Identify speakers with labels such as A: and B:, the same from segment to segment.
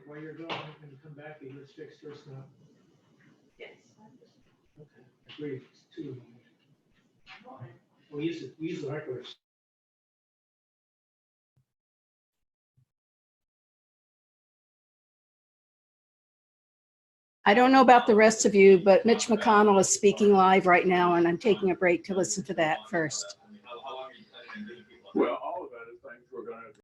A: While you're going and come back, you let's fix first now.
B: Yes.
A: Okay. Three, two. We use the records.
C: I don't know about the rest of you, but Mitch McConnell is speaking live right now, and I'm taking a break to listen to that first.
D: Well, all of that is things we're going to.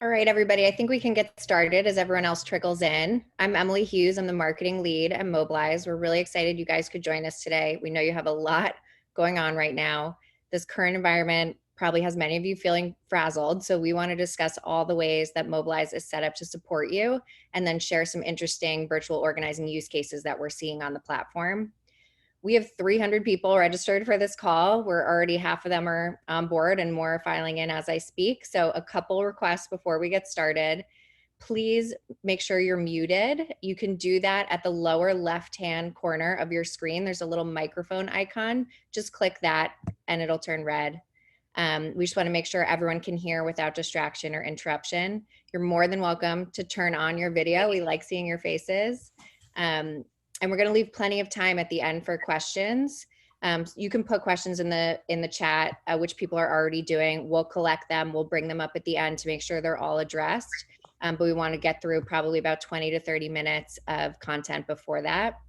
E: All right, everybody, I think we can get started as everyone else trickles in. I'm Emily Hughes. I'm the marketing lead at Mobilize. We're really excited you guys could join us today. We know you have a lot going on right now. This current environment probably has many of you feeling frazzled. So we want to discuss all the ways that Mobilize is set up to support you and then share some interesting virtual organizing use cases that we're seeing on the platform. We have 300 people registered for this call. We're already half of them are on board and more are filing in as I speak. So a couple requests before we get started. Please make sure you're muted. You can do that at the lower left-hand corner of your screen. There's a little microphone icon. Just click that and it'll turn red. We just want to make sure everyone can hear without distraction or interruption. You're more than welcome to turn on your video. We like seeing your faces. And we're going to leave plenty of time at the end for questions. You can put questions in the chat, which people are already doing. We'll collect them. We'll bring them up at the end to make sure they're all addressed. But we want to get through probably about 20 to 30 minutes of content before that.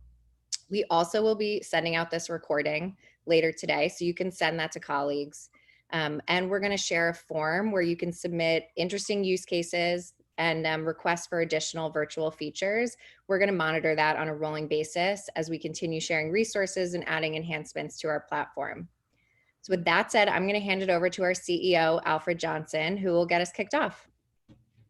E: We also will be sending out this recording later today, so you can send that to colleagues. And we're going to share a form where you can submit interesting use cases and requests for additional virtual features. We're going to monitor that on a rolling basis as we continue sharing resources and adding enhancements to our platform. So with that said, I'm going to hand it over to our CEO, Alfred Johnson, who will get us kicked off.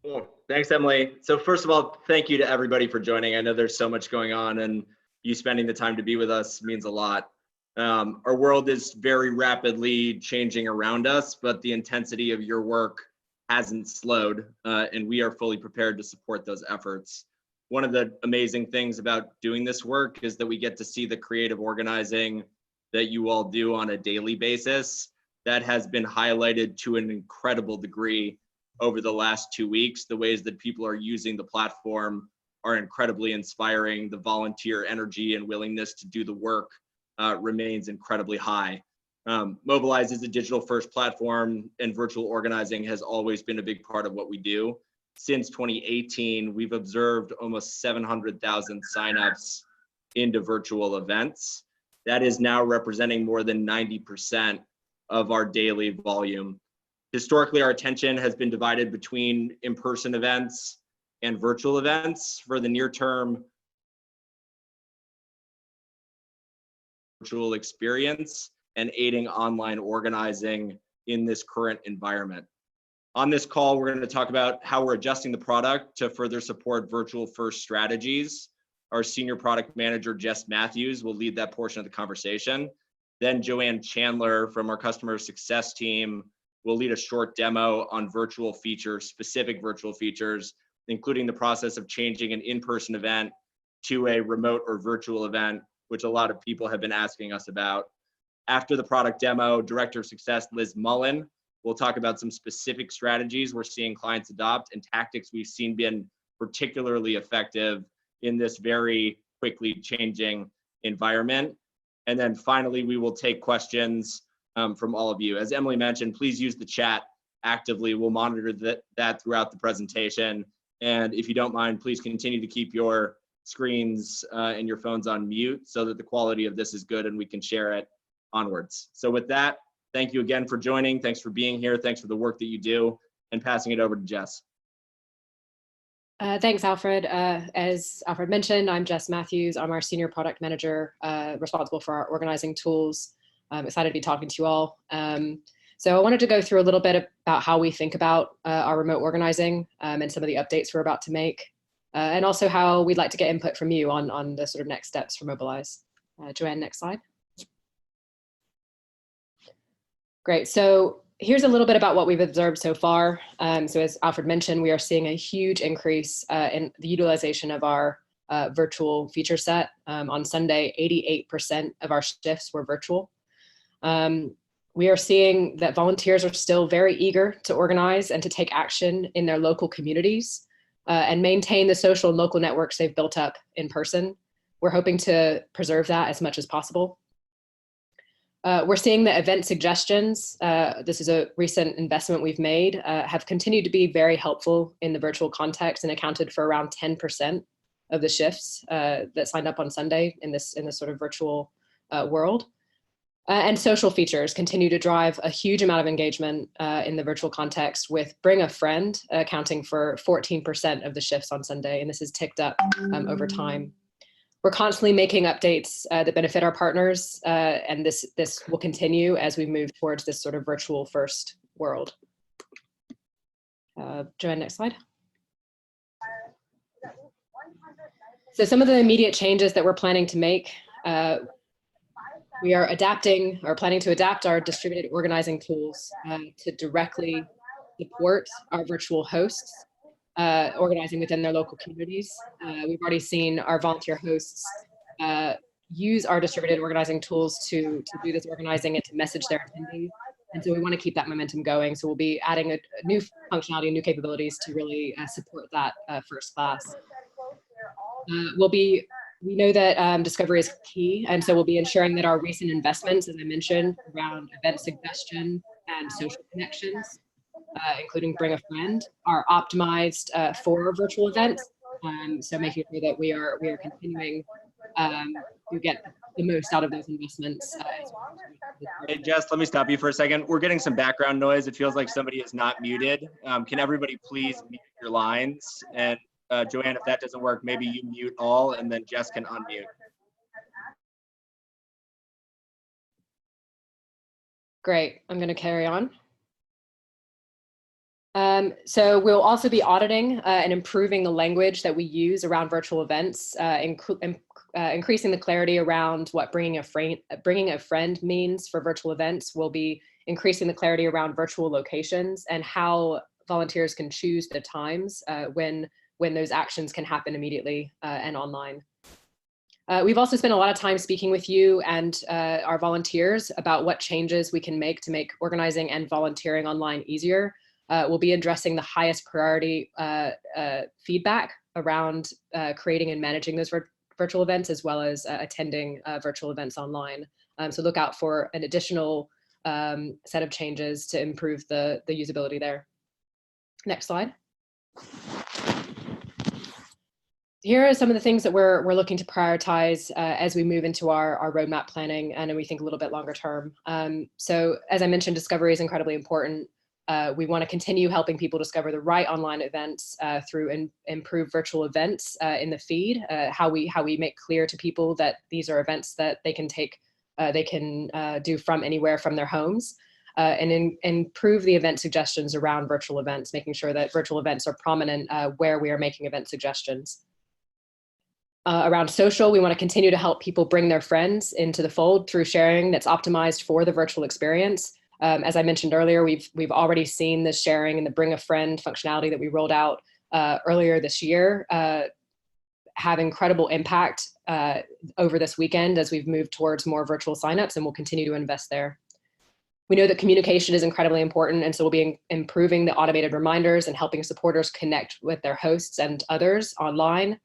F: Cool. Thanks, Emily. So first of all, thank you to everybody for joining. I know there's so much going on and you spending the time to be with us means a lot. Our world is very rapidly changing around us, but the intensity of your work hasn't slowed, and we are fully prepared to support those efforts. One of the amazing things about doing this work is that we get to see the creative organizing that you all do on a daily basis. That has been highlighted to an incredible degree over the last 2 weeks. The ways that people are using the platform are incredibly inspiring. The volunteer energy and willingness to do the work remains incredibly high. Mobilize is a digital-first platform, and virtual organizing has always been a big part of what we do. Since 2018, we've observed almost 700,000 signups into virtual events. That is now representing more than 90% of our daily volume. Historically, our attention has been divided between in-person events and virtual events. For the near term, virtual experience and aiding online organizing in this current environment. On this call, we're going to talk about how we're adjusting the product to further support virtual first strategies. Our senior product manager, Jess Matthews, will lead that portion of the conversation. Then Joanne Chandler from our customer success team will lead a short demo on virtual features, specific virtual features, including the process of changing an in-person event to a remote or virtual event, which a lot of people have been asking us about. After the product demo, Director of Success Liz Mullen will talk about some specific strategies we're seeing clients adopt and tactics we've seen been particularly effective in this very quickly changing environment. And then finally, we will take questions from all of you. As Emily mentioned, please use the chat actively. We'll monitor that throughout the presentation. And if you don't mind, please continue to keep your screens and your phones on mute so that the quality of this is good and we can share it onwards. So with that, thank you again for joining. Thanks for being here. Thanks for the work that you do, and passing it over to Jess.
G: Thanks, Alfred. As Alfred mentioned, I'm Jess Matthews. I'm our senior product manager responsible for our organizing tools. I'm excited to be talking to you all. So I wanted to go through a little bit about how we think about our remote organizing and some of the updates we're about to make. and also how we'd like to get input from you on the sort of next steps for Mobilize. Joanne, next slide. Great, so here's a little bit about what we've observed so far. So as Alfred mentioned, we are seeing a huge increase in the utilization of our virtual feature set. On Sunday, 88% of our shifts were virtual. We are seeing that volunteers are still very eager to organize and to take action in their local communities and maintain the social and local networks they've built up in person. We're hoping to preserve that as much as possible. We're seeing that event suggestions, this is a recent investment we've made, have continued to be very helpful in the virtual context and accounted for around 10% of the shifts that signed up on Sunday in this sort of virtual world. And social features continue to drive a huge amount of engagement in the virtual context, with Bring a Friend accounting for 14% of the shifts on Sunday, and this has ticked up over time. We're constantly making updates that benefit our partners, and this will continue as we move towards this sort of virtual first world. Joanne, next slide. So some of the immediate changes that we're planning to make, we are adapting or planning to adapt our distributed organizing tools to directly support our virtual hosts organizing within their local communities. We've already seen our volunteer hosts use our distributed organizing tools to do this organizing and to message their attendees. And so we want to keep that momentum going. So we'll be adding a new functionality, new capabilities to really support that first class. We know that discovery is key, and so we'll be ensuring that our recent investments, as I mentioned, around event suggestion and social connections, including Bring a Friend, are optimized for virtual events. So making sure that we are continuing to get the most out of those investments.
F: Hey, Jess, let me stop you for a second. We're getting some background noise. It feels like somebody is not muted. Can everybody please mute your lines? And Joanne, if that doesn't work, maybe you mute all and then Jess can unmute.
G: Great, I'm going to carry on. So we'll also be auditing and improving the language that we use around virtual events, increasing the clarity around what bringing a friend means for virtual events. We'll be increasing the clarity around virtual locations and how volunteers can choose the times when those actions can happen immediately and online. We've also spent a lot of time speaking with you and our volunteers about what changes we can make to make organizing and volunteering online easier. We'll be addressing the highest priority feedback around creating and managing those virtual events, as well as attending virtual events online. So look out for an additional set of changes to improve the usability there. Next slide. Here are some of the things that we're looking to prioritize as we move into our roadmap planning, and then we think a little bit longer term. So as I mentioned, discovery is incredibly important. We want to continue helping people discover the right online events through improved virtual events in the feed, how we make clear to people that these are events that they can do from anywhere from their homes, and improve the event suggestions around virtual events, making sure that virtual events are prominent where we are making event suggestions. Around social, we want to continue to help people bring their friends into the fold through sharing that's optimized for the virtual experience. As I mentioned earlier, we've already seen the sharing and the Bring a Friend functionality that we rolled out earlier this year have incredible impact over this weekend as we've moved towards more virtual signups, and we'll continue to invest there. We know that communication is incredibly important, and so we'll be improving the automated reminders and helping supporters connect with their hosts and others online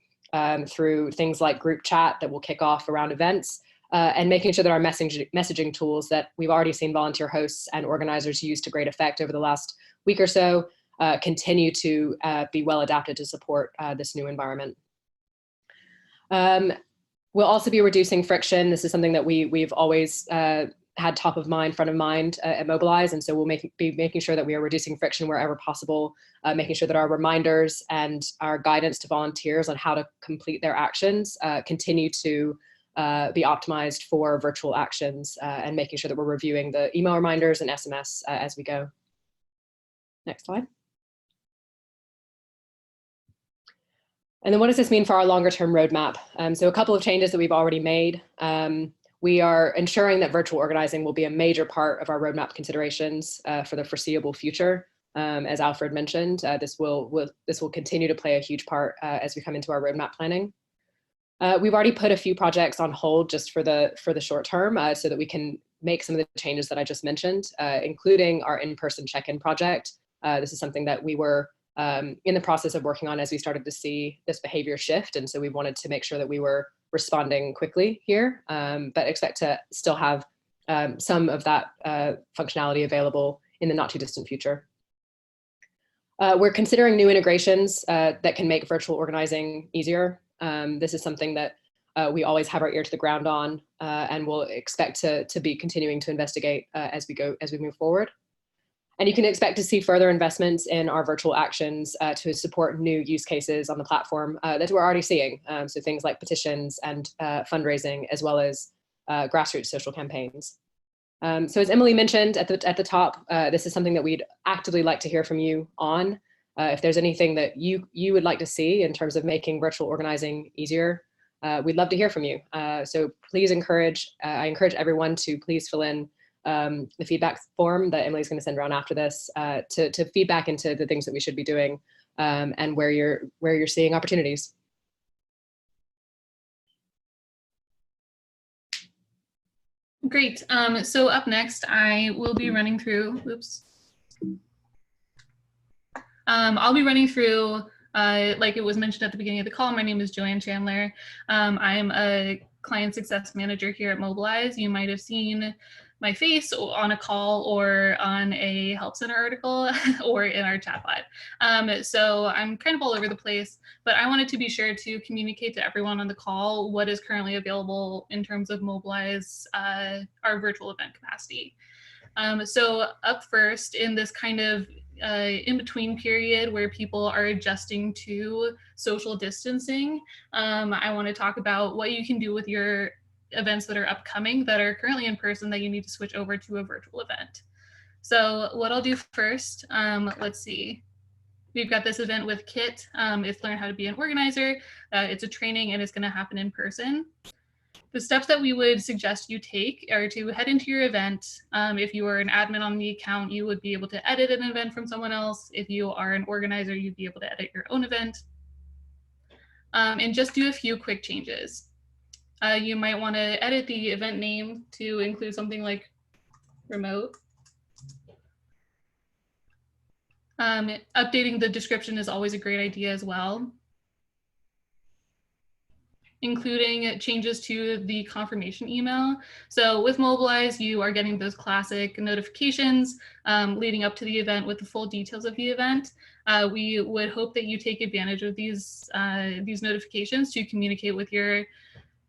G: through things like group chat that will kick off around events, and making sure that our messaging tools that we've already seen volunteer hosts and organizers use to great effect over the last week or so continue to be well adapted to support this new environment. We'll also be reducing friction. This is something that we've always had top of mind, front of mind at Mobilize, and so we'll be making sure that we are reducing friction wherever possible, making sure that our reminders and our guidance to volunteers on how to complete their actions continue to be optimized for virtual actions, and making sure that we're reviewing the email reminders and SMS as we go. Next slide. And then what does this mean for our longer term roadmap? So a couple of changes that we've already made. We are ensuring that virtual organizing will be a major part of our roadmap considerations for the foreseeable future. As Alfred mentioned, this will continue to play a huge part as we come into our roadmap planning. We've already put a few projects on hold just for the short term so that we can make some of the changes that I just mentioned, including our in-person check-in project. This is something that we were in the process of working on as we started to see this behavior shift. And so we wanted to make sure that we were responding quickly here, but expect to still have some of that functionality available in the not too distant future. We're considering new integrations that can make virtual organizing easier. This is something that we always have our ear to the ground on, and we'll expect to be continuing to investigate as we move forward. And you can expect to see further investments in our virtual actions to support new use cases on the platform that we're already seeing. So things like petitions and fundraising, as well as grassroots social campaigns. So as Emily mentioned at the top, this is something that we'd actively like to hear from you on. If there's anything that you would like to see in terms of making virtual organizing easier, we'd love to hear from you. So please I encourage everyone to please fill in the feedback form that Emily's going to send around after this to feedback into the things that we should be doing and where you're seeing opportunities.
B: Great. So up next, I will be running through, I'll be running through, like it was mentioned at the beginning of the call, my name is Joanne Chandler. I'm a client success manager here at Mobilize. You might have seen my face on a call or on a help center article or in our chatbot. So I'm kind of all over the place, but I wanted to be sure to communicate to everyone on the call what is currently available in terms of Mobilize, our virtual event capacity. So up first, in this kind of in-between period where people are adjusting to social distancing, I want to talk about what you can do with your events that are upcoming that are currently in person that you need to switch over to a virtual event. So what I'll do first, let's see. We've got this event with Kit. It's Learn How to Be an Organizer. It's a training and it's going to happen in person. The steps that we would suggest you take are to head into your event. If you are an admin on the account, you would be able to edit an event from someone else. If you are an organizer, you'd be able to edit your own event. And just do a few quick changes. You might want to edit the event name to include something like remote. Updating the description is always a great idea as well. Including changes to the confirmation email. So with Mobilize, you are getting those classic notifications leading up to the event with the full details of the event. We would hope that you take advantage of these notifications to communicate with your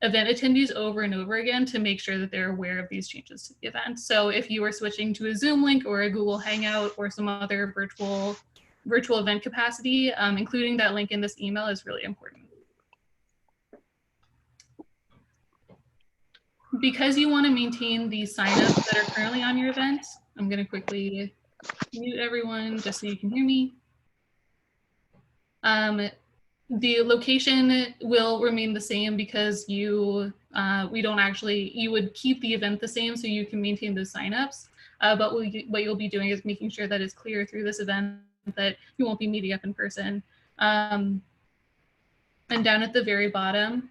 B: event attendees over and over again to make sure that they're aware of these changes to the event. So if you are switching to a Zoom link or a Google Hangout or some other virtual event capacity, including that link in this email is really important. Because you want to maintain the signups that are currently on your event, I'm going to quickly mute everyone just so you can hear me. The location will remain the same because you would keep the event the same so you can maintain those signups. But what you'll be doing is making sure that it's clear through this event that you won't be meeting up in person. And down at the very bottom,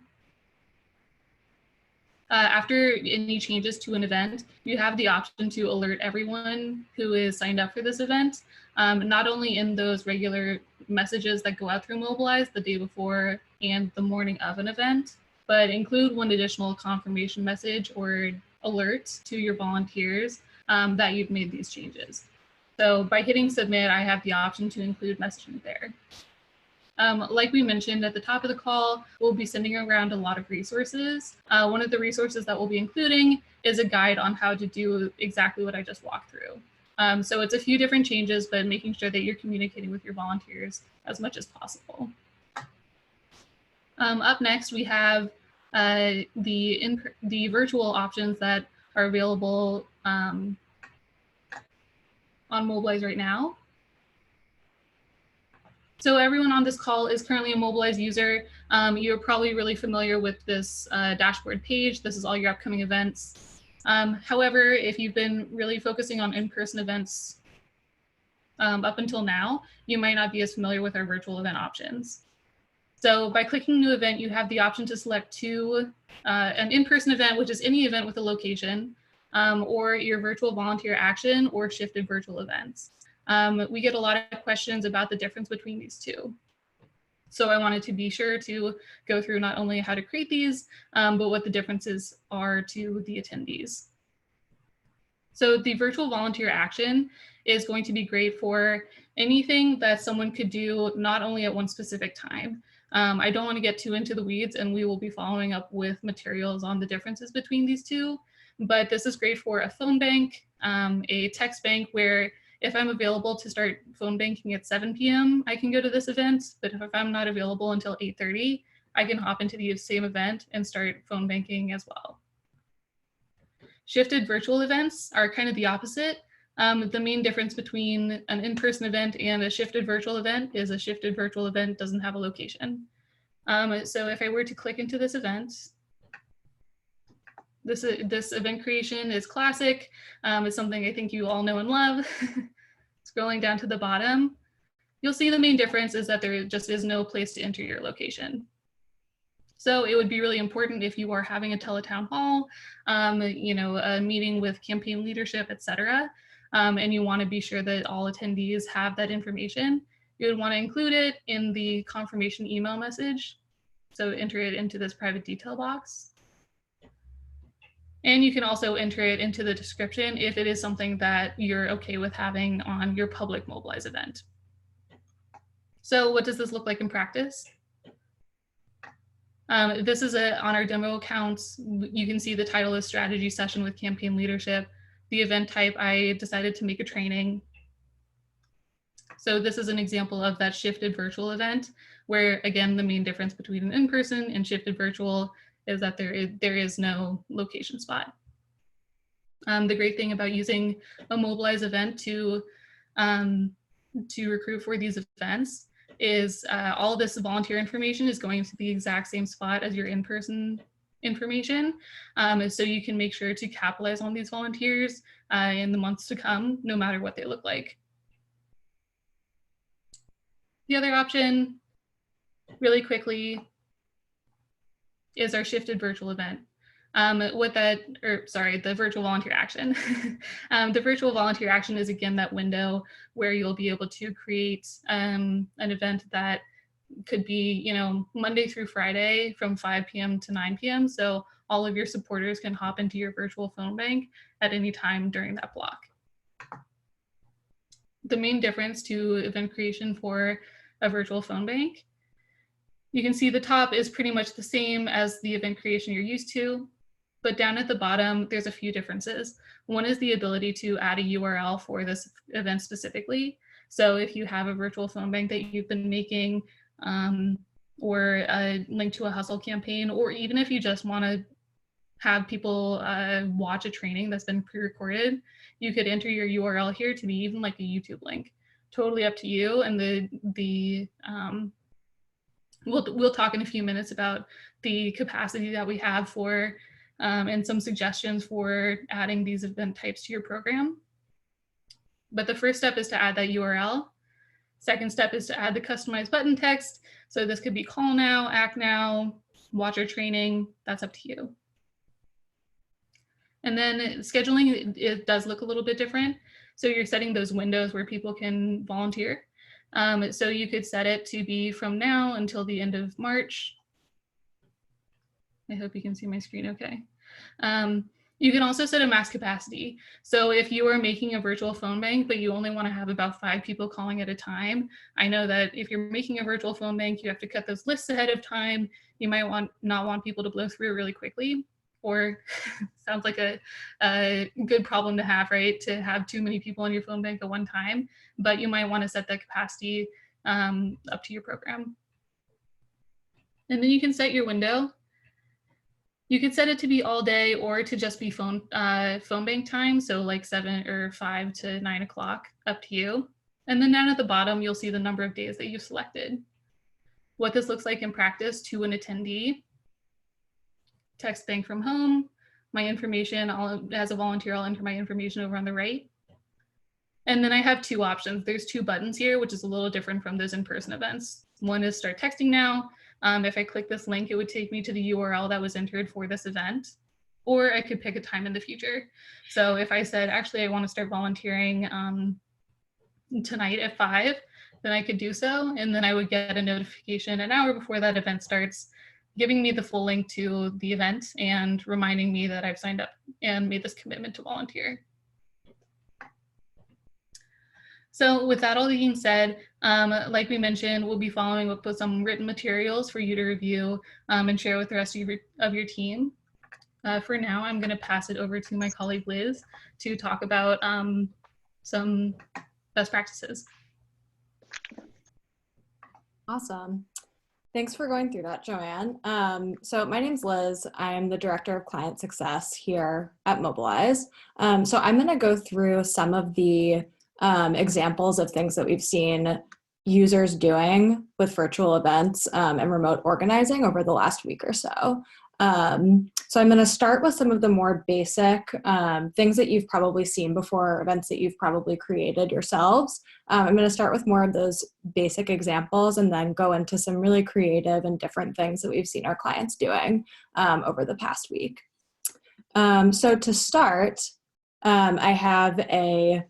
B: after any changes to an event, you have the option to alert everyone who is signed up for this event, not only in those regular messages that go out through Mobilize the day before and the morning of an event, but include one additional confirmation message or alert to your volunteers that you've made these changes. So by hitting submit, I have the option to include messaging there. Like we mentioned at the top of the call, we'll be sending around a lot of resources. One of the resources that we'll be including is a guide on how to do exactly what I just walked through. So it's a few different changes, but making sure that you're communicating with your volunteers as much as possible. Up next, we have the virtual options that are available on Mobilize right now. So everyone on this call is currently a Mobilize user. You're probably really familiar with this dashboard page. This is all your upcoming events. However, if you've been really focusing on in-person events up until now, you might not be as familiar with our virtual event options. So by clicking new event, you have the option to select an in-person event, which is any event with a location, or your virtual volunteer action or shifted virtual events. We get a lot of questions about the difference between these two. So I wanted to be sure to go through not only how to create these, but what the differences are to the attendees. So the virtual volunteer action is going to be great for anything that someone could do not only at one specific time. I don't want to get too into the weeds, and we will be following up with materials on the differences between these two, but this is great for a phone bank, a text bank, where if I'm available to start phone banking at 7 p.m., I can go to this event, but if I'm not available until 8:30, I can hop into the same event and start phone banking as well. Shifted virtual events are kind of the opposite. The main difference between an in-person event and a shifted virtual event is a shifted virtual event doesn't have a location. So if I were to click into this event, this event creation is classic. It's something I think you all know and love. Scrolling down to the bottom, you'll see the main difference is that there just is no place to enter your location. So it would be really important if you are having a teletown hall, a meeting with campaign leadership, et cetera, and you want to be sure that all attendees have that information, you would want to include it in the confirmation email message. So enter it into this private detail box. And you can also enter it into the description if it is something that you're okay with having on your public Mobilize event. So what does this look like in practice? This is on our demo accounts. You can see the title is Strategy Session with Campaign Leadership. The event type, I decided to make a training. So this is an example of that shifted virtual event, where again, the main difference between an in-person and shifted virtual is that there is no location spot. The great thing about using a Mobilize event to recruit for these events is all this volunteer information is going to the exact same spot as your in-person information. So you can make sure to capitalize on these volunteers in the months to come, no matter what they look like. The other option, really quickly, is our shifted virtual event. The virtual volunteer action. The virtual volunteer action is again that window where you'll be able to create an event that could be, Monday through Friday from 5 p.m. to 9 p.m. So all of your supporters can hop into your virtual phone bank at any time during that block. The main difference to event creation for a virtual phone bank, you can see the top is pretty much the same as the event creation you're used to, but down at the bottom, there's a few differences. One is the ability to add a URL for this event specifically. So if you have a virtual phone bank that you've been making, or a link to a hustle campaign, or even if you just want to have people watch a training that's been pre-recorded, you could enter your URL here to be even like a YouTube link. Totally up to you. And we'll talk in a few minutes about the capacity that we have for and some suggestions for adding these event types to your program. But the first step is to add that URL. Second step is to add the customized button text. So this could be call now, act now, watch our training, that's up to you. And then scheduling, it does look a little bit different. So you're setting those windows where people can volunteer. So you could set it to be from now until the end of March. I hope you can see my screen okay. You can also set a max capacity. So if you are making a virtual phone bank, but you only want to have about 5 people calling at a time, I know that if you're making a virtual phone bank, you have to cut those lists ahead of time. You might not want people to blow through it really quickly, or sounds like a good problem to have, right? To have too many people in your phone bank at one time, but you might want to set that capacity up to your program. And then you can set your window. You could set it to be all day or to just be phone bank time. So like 7 or 5 to 9 o'clock, up to you. And then down at the bottom, you'll see the number of days that you've selected. What this looks like in practice to an attendee. Text bank from home, my information, as a volunteer, I'll enter my information over on the right. And then I have two options. There's two buttons here, which is a little different from those in-person events. One is start texting now. If I click this link, it would take me to the URL that was entered for this event, or I could pick a time in the future. So if I said, actually, I want to start volunteering tonight at 5, then I could do so. And then I would get a notification an hour before that event starts, giving me the full link to the event and reminding me that I've signed up and made this commitment to volunteer. So with that all being said, like we mentioned, we'll be following up with some written materials for you to review and share with the rest of your team. For now, I'm going to pass it over to my colleague Liz to talk about some best practices.
H: Awesome. Thanks for going through that, Joanne. So my name's Liz. I'm the Director of Client Success here at Mobilize. So I'm going to go through some of the examples of things that we've seen users doing with virtual events and remote organizing over the last week or so. So I'm going to start with some of the more basic things that you've probably seen before, events that you've probably created yourselves. I'm going to start with more of those basic examples and then go into some really creative and different things that we've seen our clients doing over the past week. So to start, I have a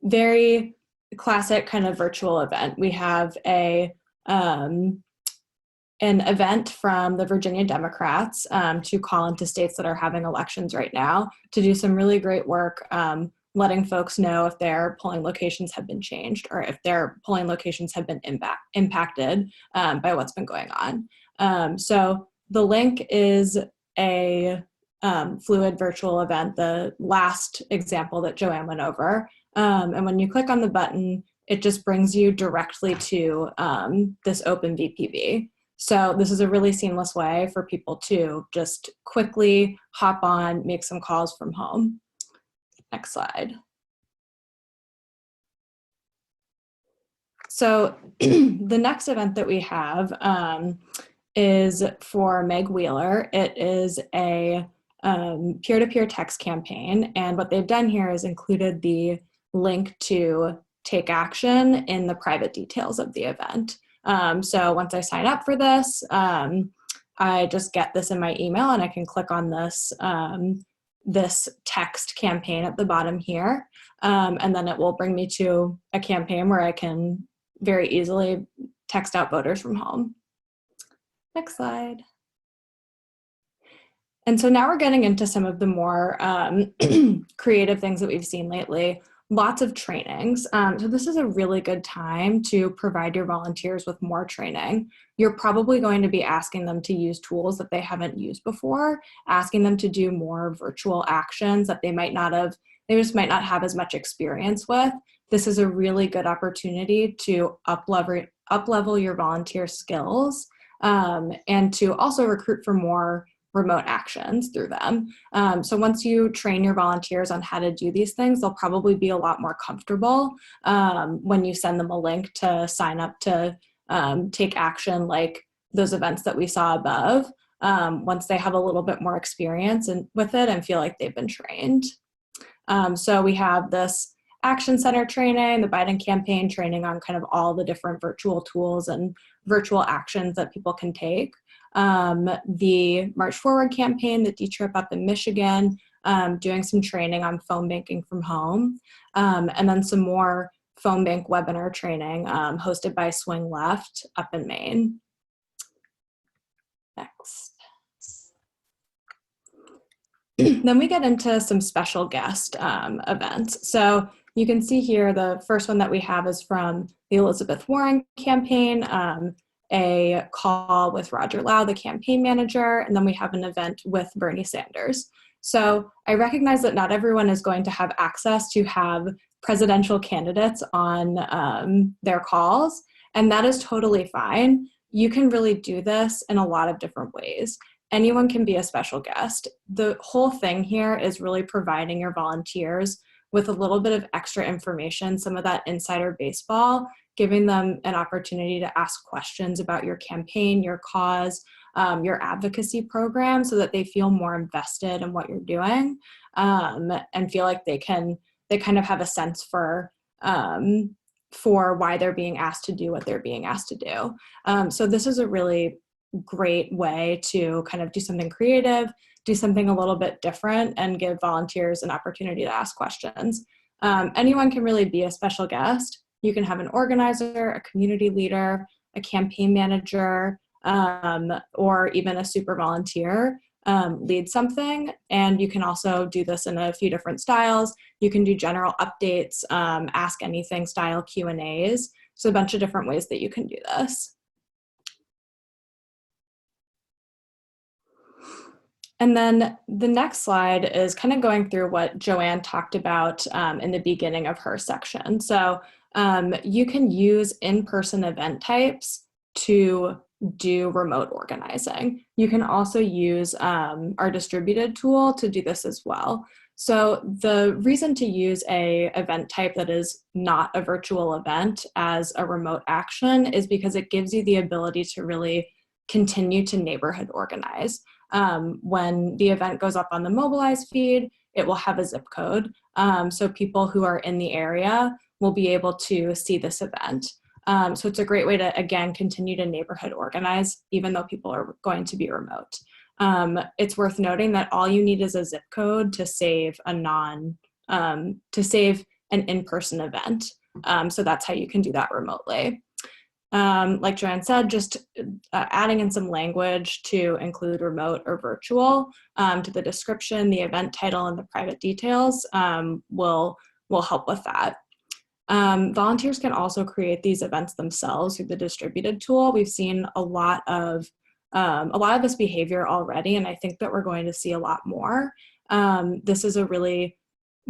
H: very classic kind of virtual event. We have an event from the Virginia Democrats to call into states that are having elections right now to do some really great work letting folks know if their polling locations have been changed or if their polling locations have been impacted by what's been going on. So the link is a fluid virtual event, the last example that Joanne went over. And when you click on the button, it just brings you directly to this open VPV. So this is a really seamless way for people to just quickly hop on, make some calls from home. Next slide. So the next event that we have is for Meg Wheeler. It is a peer-to-peer text campaign. And what they've done here is included the link to take action in the private details of the event. So once I sign up for this, I just get this in my email and I can click on this, this text campaign at the bottom here. And then it will bring me to a campaign where I can very easily text out voters from home. Next slide. And so now we're getting into some of the more creative things that we've seen lately. Lots of trainings. So this is a really good time to provide your volunteers with more training. You're probably going to be asking them to use tools that they haven't used before, asking them to do more virtual actions that they just might not have as much experience with. This is a really good opportunity to up-level your volunteer skills and to also recruit for more remote actions through them. So once you train your volunteers on how to do these things, they'll probably be a lot more comfortable when you send them a link to sign up to take action like those events that we saw above, once they have a little bit more experience with it and feel like they've been trained. So we have this Action Center training, the Biden campaign training on kind of all the different virtual tools and virtual actions that people can take. The March Forward campaign, the D-Trip up in Michigan, doing some training on phone banking from home, and then some more phone bank webinar training hosted by Swing Left up in Maine. Next. Then we get into some special guest events. So you can see here the first one that we have is from the Elizabeth Warren campaign, a call with Roger Lau, the campaign manager, and then we have an event with Bernie Sanders. So I recognize that not everyone is going to have access to have presidential candidates on their calls, and that is totally fine. You can really do this in a lot of different ways. Anyone can be a special guest. The whole thing here is really providing your volunteers with a little bit of extra information, some of that insider baseball, giving them an opportunity to ask questions about your campaign, your cause, your advocacy program, so that they feel more invested in what you're doing, and feel like they kind of have a sense for why they're being asked to do what they're being asked to do. So this is a really great way to kind of do something creative, do something a little bit different, and give volunteers an opportunity to ask questions. Anyone can really be a special guest. You can have an organizer, a community leader, a campaign manager, or even a super volunteer lead something. And you can also do this in a few different styles. You can do general updates, ask anything style Q&As. So a bunch of different ways that you can do this. And then the next slide is kind of going through what Joanne talked about in the beginning of her section. So you can use in-person event types to do remote organizing. You can also use our distributed tool to do this as well. So the reason to use a event type that is not a virtual event as a remote action is because it gives you the ability to really continue to neighborhood organize. When the event goes up on the Mobilize feed, it will have a zip code. So people who are in the area will be able to see this event. So it's a great way to, again, continue to neighborhood organize, even though people are going to be remote. It's worth noting that all you need is a zip code to save an in-person event. So that's how you can do that remotely. Like Joanne said, just adding in some language to include remote or virtual to the description, the event title, and the private details will help with that. Volunteers can also create these events themselves through the distributed tool. We've seen a lot of this behavior already, and I think that we're going to see a lot more. This is a really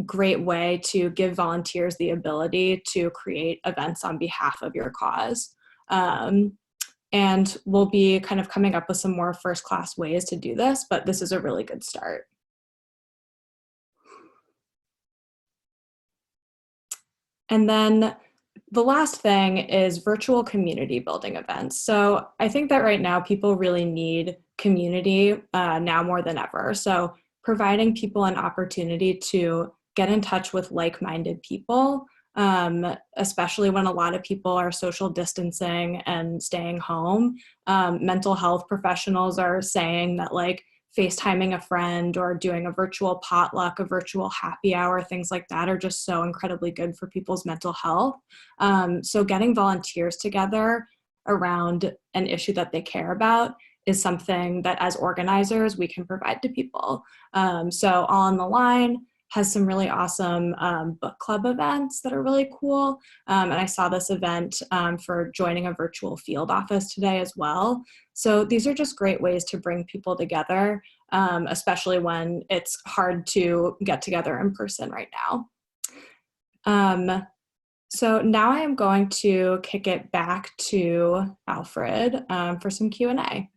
H: great way to give volunteers the ability to create events on behalf of your cause. And we'll be kind of coming up with some more first-class ways to do this, but this is a really good start. And then the last thing is virtual community building events. So I think that right now people really need community now more than ever. So providing people an opportunity to get in touch with like-minded people, especially when a lot of people are social distancing and staying home. Mental health professionals are saying that like FaceTiming a friend or doing a virtual potluck, a virtual happy hour, things like that are just so incredibly good for people's mental health. So getting volunteers together around an issue that they care about is something that as organizers we can provide to people. So All on the Line has some really awesome book club events that are really cool. And I saw this event for joining a virtual field office today as well. So these are just great ways to bring people together, especially when it's hard to get together in person right now. So now I am going to kick it back to Alfred for some Q&A.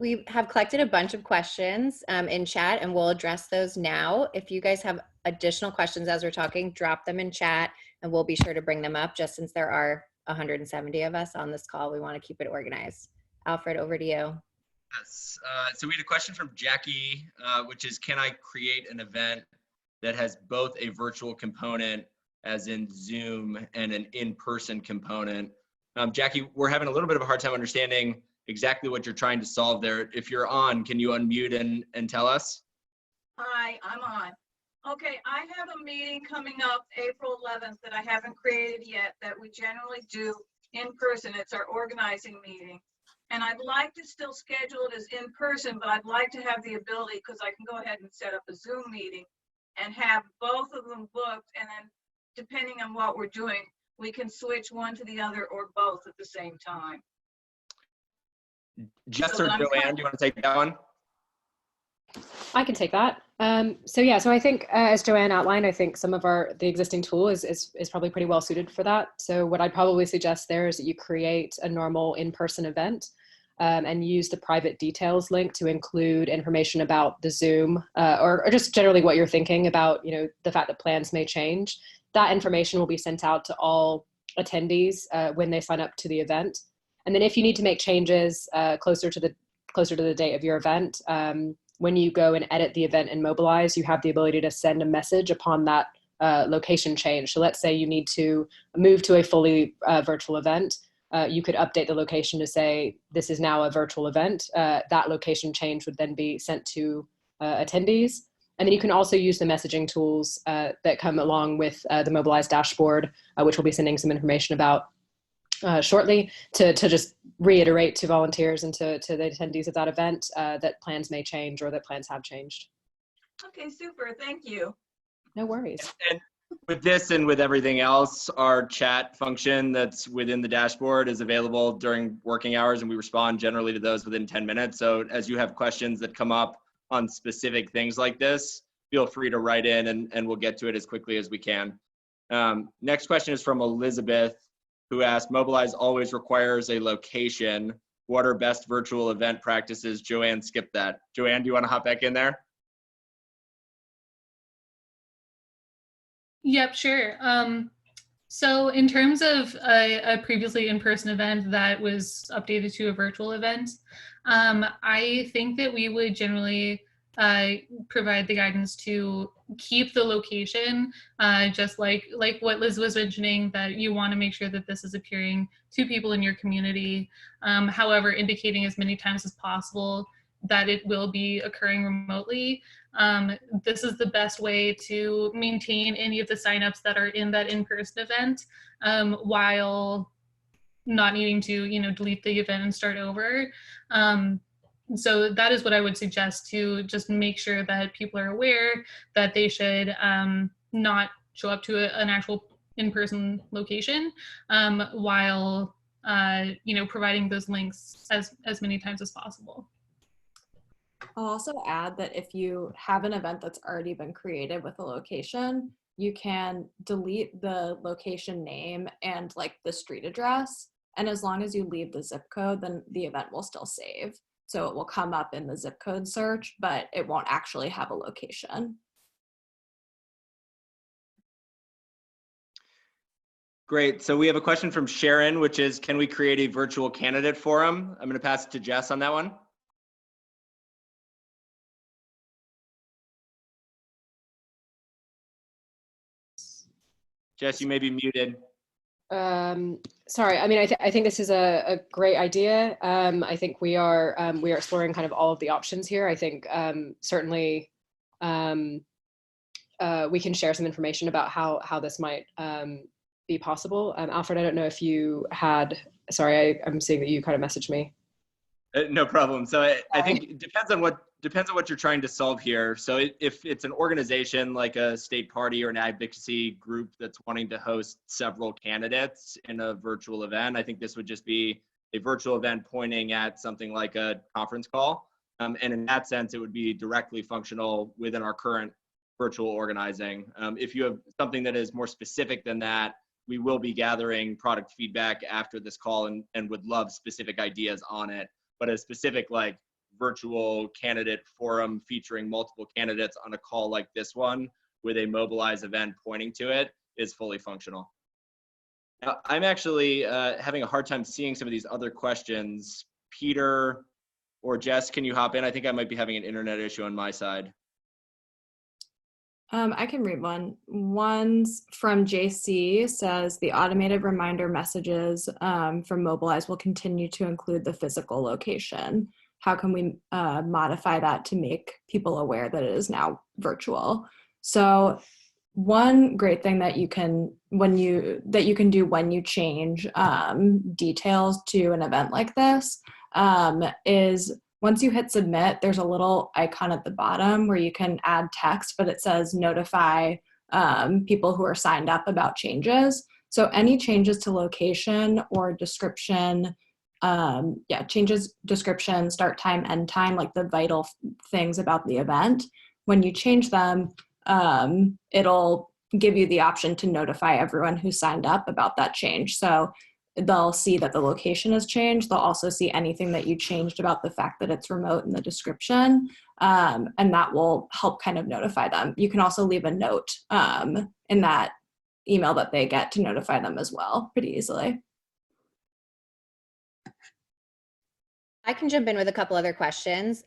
E: We have collected a bunch of questions in chat, and we'll address those now. If you guys have additional questions as we're talking, drop them in chat and we'll be sure to bring them up. Just since there are 170 of us on this call, we want to keep it organized. Alfred, over to you.
F: Yes. So we had a question from Jackie, which is, can I create an event that has both a virtual component, as in Zoom, and an in-person component? Jackie, we're having a little bit of a hard time understanding exactly what you're trying to solve there. If you're on, can you unmute and tell us?
I: Hi, I'm on. Okay, I have a meeting coming up April 11th that I haven't created yet that we generally do in person. It's our organizing meeting. And I'd like to still schedule it as in person, but I'd like to have the ability, because I can go ahead and set up a Zoom meeting and have both of them booked. And then depending on what we're doing, we can switch one to the other or both at the same time.
F: Jess or Joanne, do you want to take that one?
G: I can take that. So I think as Joanne outlined, I think some of the existing tool is probably pretty well suited for that. So what I'd probably suggest there is that you create a normal in-person event. and use the private details link to include information about the Zoom or just generally what you're thinking about, the fact that plans may change. That information will be sent out to all attendees when they sign up to the event. And then if you need to make changes closer to the date of your event, when you go and edit the event in Mobilize, you have the ability to send a message upon that location change. So let's say you need to move to a fully virtual event. You could update the location to say, this is now a virtual event. That location change would then be sent to attendees. And then you can also use the messaging tools that come along with the Mobilize dashboard, which we'll be sending some information about shortly, to just reiterate to volunteers and to the attendees of that event that plans may change or that plans have changed.
I: Okay, super. Thank you.
G: No worries.
F: And with this and with everything else, our chat function that's within the dashboard is available during working hours, and we respond generally to those within 10 minutes. So as you have questions that come up on specific things like this, feel free to write in and we'll get to it as quickly as we can. Next question is from Elizabeth, who asked, Mobilize always requires a location. What are best virtual event practices? Joanne skipped that. Joanne, do you want to hop back in there?
B: Yep, sure. So in terms of a previously in-person event that was updated to a virtual event, I think that we would generally provide the guidance to keep the location, just like what Liz was mentioning, that you want to make sure that this is appearing to people in your community. However, indicating as many times as possible that it will be occurring remotely. This is the best way to maintain any of the signups that are in that in-person event, while not needing to, delete the event and start over. So that is what I would suggest, to just make sure that people are aware that they should not show up to an actual in-person location, while providing those links as many times as possible.
H: I'll also add that if you have an event that's already been created with a location, you can delete the location name and the street address. And as long as you leave the zip code, then the event will still save. So it will come up in the zip code search, but it won't actually have a location.
F: Great. So we have a question from Sharon, which is, can we create a virtual candidate forum? I'm going to pass it to Jess on that one. Jess, you may be muted.
G: Sorry. I mean, I think this is a great idea. I think we are exploring kind of all of the options here. I think certainly we can share some information about how this might be possible. Alfred, I don't know if you had. Sorry, I'm seeing that you kind of messaged me.
F: No problem. So I think it depends on what you're trying to solve here. So if it's an organization like a state party or an advocacy group that's wanting to host several candidates in a virtual event, I think this would just be a virtual event pointing at something like a conference call. And in that sense, it would be directly functional within our current virtual organizing. If you have something that is more specific than that, we will be gathering product feedback after this call and would love specific ideas on it. But a specific virtual candidate forum featuring multiple candidates on a call like this one with a Mobilize event pointing to it is fully functional. Now, I'm actually having a hard time seeing some of these other questions. Peter or Jess, can you hop in? I think I might be having an internet issue on my side.
H: I can read one. One's from JC, says the automated reminder messages from Mobilize will continue to include the physical location. How can we modify that to make people aware that it is now virtual? So one great thing that you can do when you change details to an event like this is, once you hit submit, there's a little icon at the bottom where you can add text, but it says notify people who are signed up about changes. So any changes to location or description, changes, description, start time, end time, like the vital things about the event, when you change them, it'll give you the option to notify everyone who signed up about that change. So they'll see that the location has changed. They'll also see anything that you changed about the fact that it's remote in the description. And that will help kind of notify them. You can also leave a note in that email that they get to notify them as well pretty easily.
E: I can jump in with a couple other questions.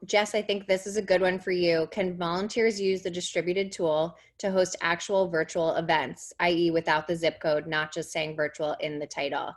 E: Jess, I think this is a good one for you. Can volunteers use the distributed tool to host actual virtual events, i.e. without the zip code, not just saying virtual in the title?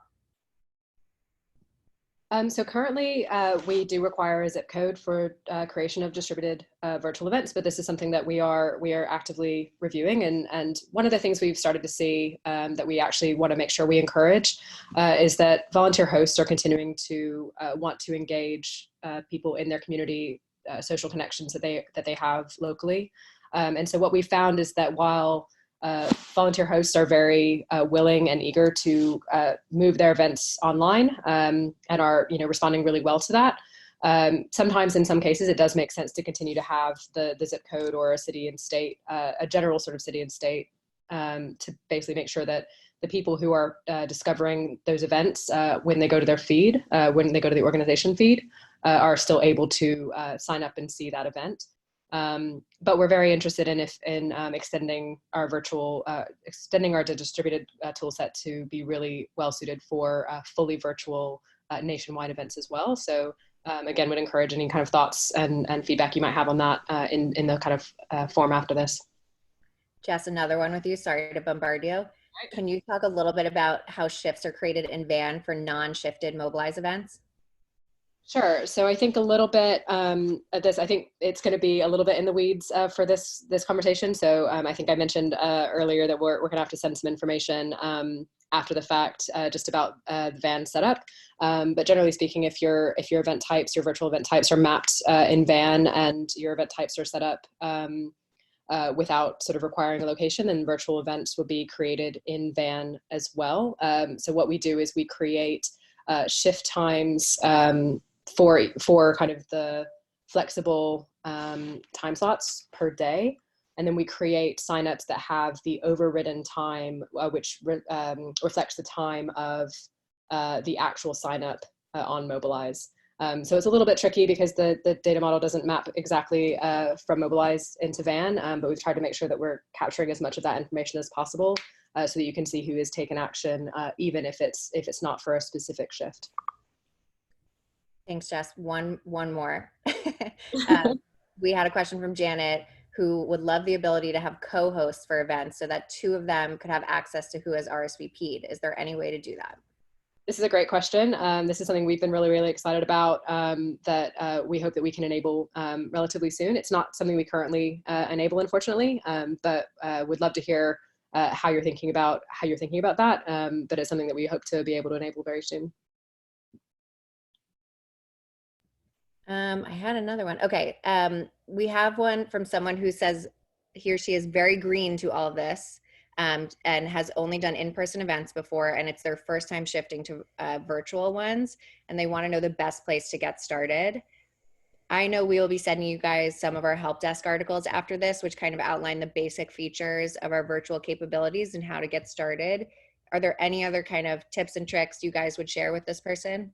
G: So currently, we do require a zip code for creation of distributed virtual events, but this is something that we are actively reviewing. And one of the things we've started to see that we actually want to make sure we encourage is that volunteer hosts are continuing to want to engage people in their community social connections that they have locally. And so what we found is that while volunteer hosts are very willing and eager to move their events online and are responding really well to that. Sometimes in some cases it does make sense to continue to have the zip code or a city and state, a general sort of city and state to basically make sure that the people who are discovering those events when they go to their feed, when they go to the organization feed, are still able to sign up and see that event. But we're very interested in extending our distributed tool set to be really well suited for fully virtual nationwide events as well. So again, would encourage any kind of thoughts and feedback you might have on that in the kind of form after this.
E: Jess, another one with you. Sorry to bombard you. Can you talk a little bit about how shifts are created in Van for non-shifted Mobilize events?
G: Sure. So I think a little bit of this, I think it's going to be a little bit in the weeds for this conversation. So I think I mentioned earlier that we're going to have to send some information after the fact just about the Van setup. But generally speaking, if your event types, your virtual event types are mapped in Van and your event types are set up without sort of requiring a location, then virtual events will be created in Van as well. So what we do is we create shift times for kind of the flexible time slots per day. And then we create signups that have the overridden time, which reflects the time of the actual signup on Mobilize. So it's a little bit tricky because the data model doesn't map exactly from Mobilize into Van, but we've tried to make sure that we're capturing as much of that information as possible so that you can see who has taken action, even if it's not for a specific shift.
E: Thanks, Jess. One more. We had a question from Janet, who would love the ability to have co-hosts for events so that two of them could have access to who has RSVP'd. Is there any way to do that?
G: This is a great question. This is something we've been really, really excited about that we hope that we can enable relatively soon. It's not something we currently enable, unfortunately, but would love to hear how you're thinking about that. But it's something that we hope to be able to enable very soon.
E: I had another one. Okay. We have one from someone who says he or she is very green to all of this and has only done in-person events before, and it's their first time shifting to virtual ones, and they want to know the best place to get started. I know we will be sending you guys some of our help desk articles after this, which kind of outline the basic features of our virtual capabilities and how to get started. Are there any other kind of tips and tricks you guys would share with this person?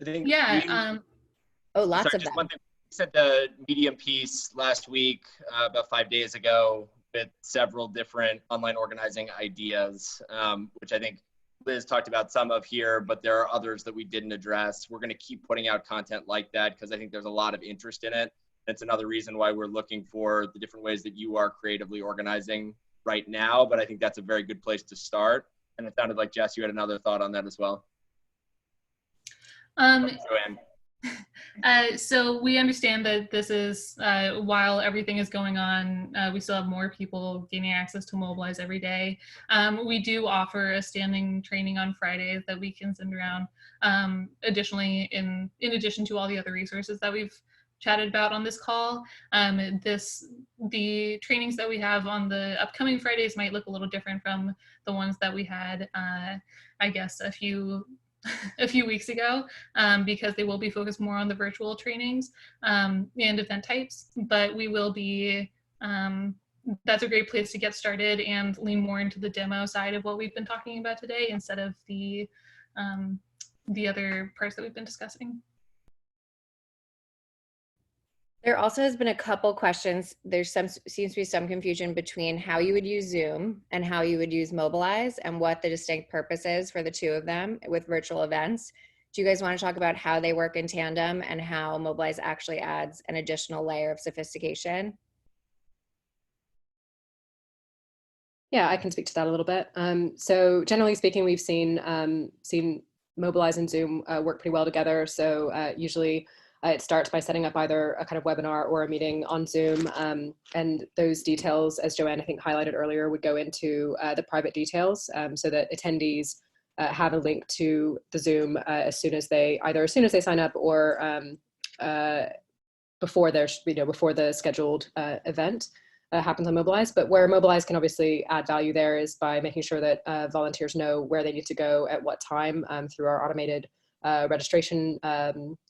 F: I think
B: Yeah.
E: Oh, lots of them.
F: One thing. We sent a Medium piece last week, about 5 days ago, with several different online organizing ideas, which I think Liz talked about some of here, but there are others that we didn't address. We're going to keep putting out content like that because I think there's a lot of interest in it. That's another reason why we're looking for the different ways that you are creatively organizing right now, but I think that's a very good place to start. And it sounded like, Jess, you had another thought on that as well. Joanne.
B: So we understand that this is, while everything is going on, we still have more people gaining access to Mobilize every day. We do offer a standing training on Fridays that we can send around. Additionally, in addition to all the other resources that we've chatted about on this call, the trainings that we have on the upcoming Fridays might look a little different from the ones that we had, I guess, a few weeks ago, because they will be focused more on the virtual trainings and event types, but we will be that's a great place to get started and lean more into the demo side of what we've been talking about today instead of the other parts that we've been discussing.
E: There also has been a couple questions. Seems to be some confusion between how you would use Zoom and how you would use Mobilize and what the distinct purpose is for the two of them with virtual events. Do you guys want to talk about how they work in tandem and how Mobilize actually adds an additional layer of sophistication?
G: Yeah, I can speak to that a little bit. So generally speaking, we've seen Mobilize and Zoom work pretty well together. So usually it starts by setting up either a kind of webinar or a meeting on Zoom. And those details, as Joanne, I think, highlighted earlier, would go into the private details so that attendees have a link to the Zoom as soon as they sign up or before the scheduled event happens on Mobilize. But where Mobilize can obviously add value there is by making sure that volunteers know where they need to go at what time through our automated registration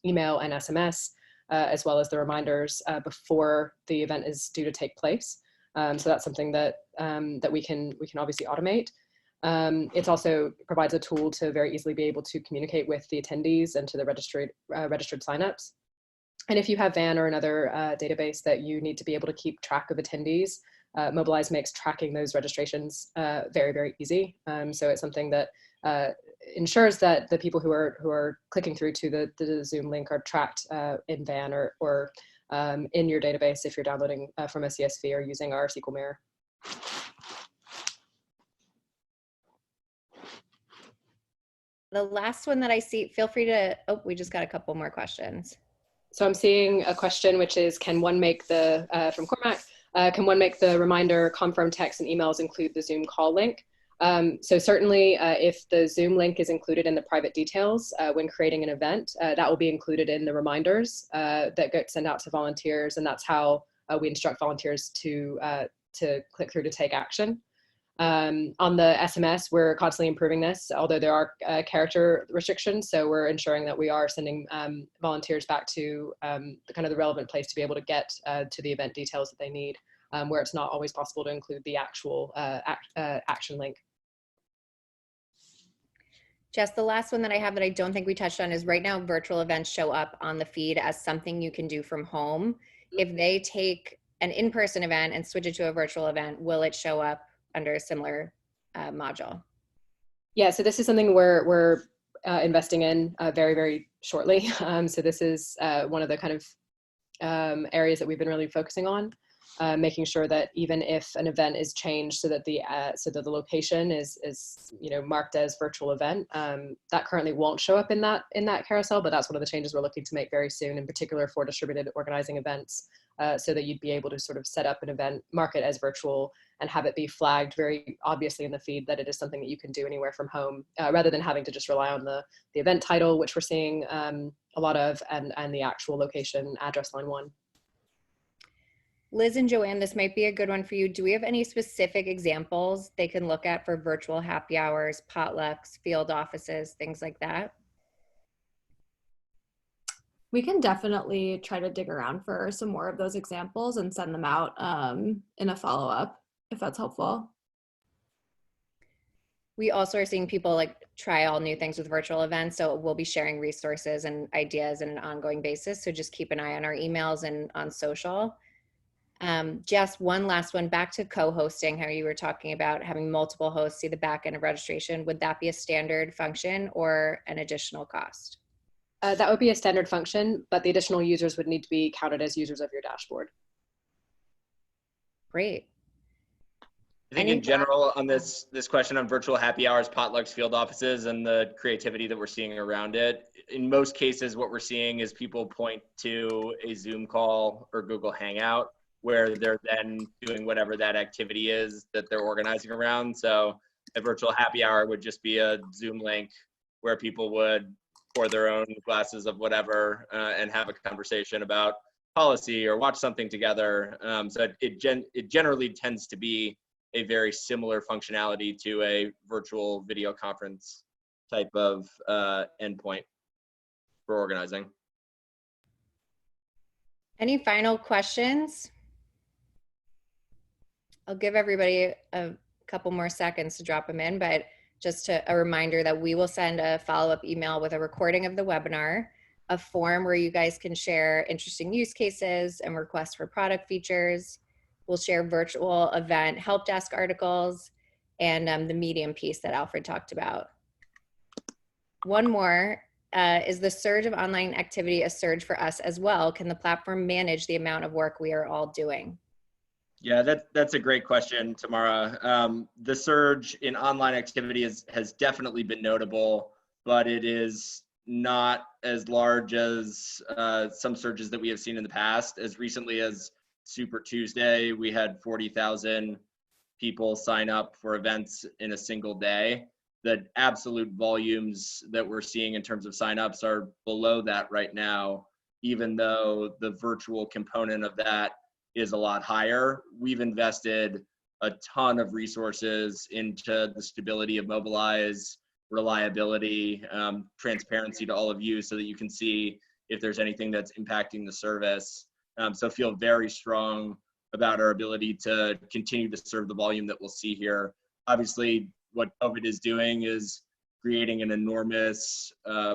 G: email and SMS, as well as the reminders before the event is due to take place. So that's something that we can obviously automate. It also provides a tool to very easily be able to communicate with the attendees and to the registered signups. And if you have VAN or another database that you need to be able to keep track of attendees, Mobilize makes tracking those registrations very, very easy. So it's something that ensures that the people who are clicking through to the Zoom link are tracked in VAN or in your database if you're downloading from a CSV or using our SQL Mirror.
E: The last one that I see, feel free to, oh, we just got a couple more questions.
G: So I'm seeing a question, which is, can one make the, from Cormac, can one make the reminder confirm text and emails include the Zoom call link? So certainly if the Zoom link is included in the private details when creating an event, that will be included in the reminders that get sent out to volunteers. And that's how we instruct volunteers to click through to take action. On the SMS, we're constantly improving this, although there are character restrictions. So we're ensuring that we are sending volunteers back to the relevant place to be able to get to the event details that they need, where it's not always possible to include the actual action link.
E: Jess, the last one that I have that I don't think we touched on is right now virtual events show up on the feed as something you can do from home. If they take an in-person event and switch it to a virtual event, will it show up under a similar module? Yeah,
G: so this is something we're investing in very, very shortly. So this is one of the kind of areas that we've been really focusing on, making sure that even if an event is changed so that the location is marked as virtual event, that currently won't show up in that carousel, but that's one of the changes we're looking to make very soon, in particular for distributed organizing events, so that you'd be able to sort of set up an event, mark it as virtual, and have it be flagged very obviously in the feed that it is something that you can do anywhere from home, rather than having to just rely on the event title, which we're seeing a lot of, and the actual location address line 1.
E: Liz and Joanne, this might be a good one for you. Do we have any specific examples they can look at for virtual happy hours, potlucks, field offices, things like that?
H: We can definitely try to dig around for some more of those examples and send them out in a follow-up, if that's helpful.
E: We also are seeing people like try all new things with virtual events. So we'll be sharing resources and ideas on an ongoing basis. So just keep an eye on our emails and on social. Jess, one last one, back to co-hosting, how you were talking about having multiple hosts see the back end of registration. Would that be a standard function or an additional cost?
G: That would be a standard function, but the additional users would need to be counted as users of your dashboard.
E: Great.
F: I think in general on this question on virtual happy hours, potlucks, field offices, and the creativity that we're seeing around it, in most cases, what we're seeing is people point to a Zoom call or Google Hangout where they're then doing whatever that activity is that they're organizing around. So a virtual happy hour would just be a Zoom link where people would pour their own glasses of whatever and have a conversation about policy or watch something together. So it generally tends to be a very similar functionality to a virtual video conference type of endpoint for organizing.
E: Any final questions? I'll give everybody a couple more seconds to drop them in, but just a reminder that we will send a follow-up email with a recording of the webinar, a form where you guys can share interesting use cases and requests for product features. We'll share virtual event help desk articles and the Medium piece that Alfred talked about. One more, is the surge of online activity a surge for us as well? Can the platform manage the amount of work we are all doing?
F: Yeah, that's a great question, Tamara. The surge in online activity has definitely been notable, but it is not as large as some surges that we have seen in the past. As recently as Super Tuesday, we had 40,000 people sign up for events in a single day. The absolute volumes that we're seeing in terms of signups are below that right now, even though the virtual component of that is a lot higher. We've invested a ton of resources into the stability of Mobilize, reliability, transparency to all of you so that you can see if there's anything that's impacting the service. So feel very strong about our ability to continue to serve the volume that we'll see here. Obviously, what COVID is doing is creating an enormous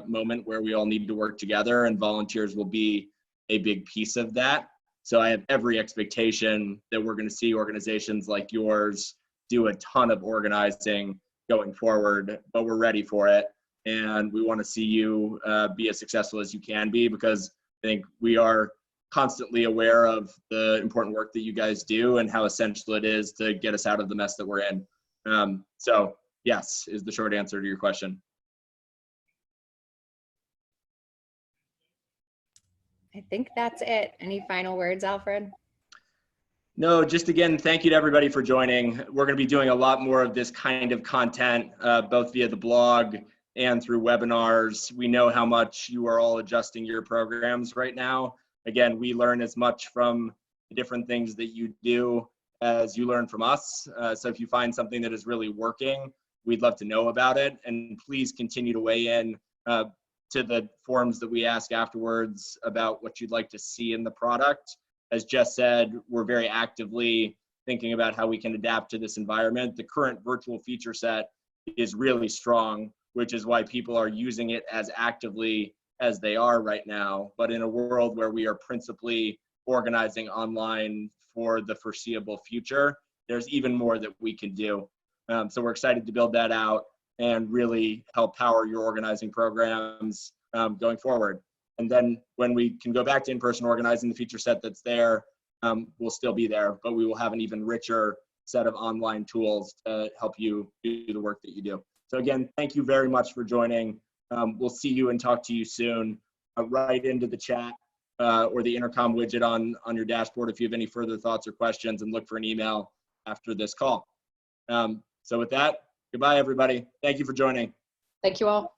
F: moment where we all need to work together, and volunteers will be a big piece of that. So I have every expectation that we're going to see organizations like yours do a ton of organizing going forward, but we're ready for it. And we want to see you be as successful as you can be, because I think we are constantly aware of the important work that you guys do and how essential it is to get us out of the mess that we're in. So yes, is the short answer to your question.
E: I think that's it. Any final words, Alfred?
F: No, just again, thank you to everybody for joining. We're going to be doing a lot more of this kind of content, both via the blog and through webinars. We know how much you are all adjusting your programs right now. Again, we learn as much from the different things that you do as you learn from us. So if you find something that is really working, we'd love to know about it. And please continue to weigh in to the forums that we ask afterwards about what you'd like to see in the product. As Jess said, we're very actively thinking about how we can adapt to this environment. The current virtual feature set is really strong, which is why people are using it as actively as they are right now. But in a world where we are principally organizing online for the foreseeable future, there's even more that we can do. So we're excited to build that out and really help power your organizing programs going forward. And then when we can go back to in-person organizing, the feature set that's there will still be there, but we will have an even richer set of online tools to help you do the work that you do. So again, thank you very much for joining. We'll see you and talk to you soon. Write into the chat or the intercom widget on your dashboard if you have any further thoughts or questions, and look for an email after this call. So with that, goodbye, everybody. Thank you for joining.
G: Thank you all.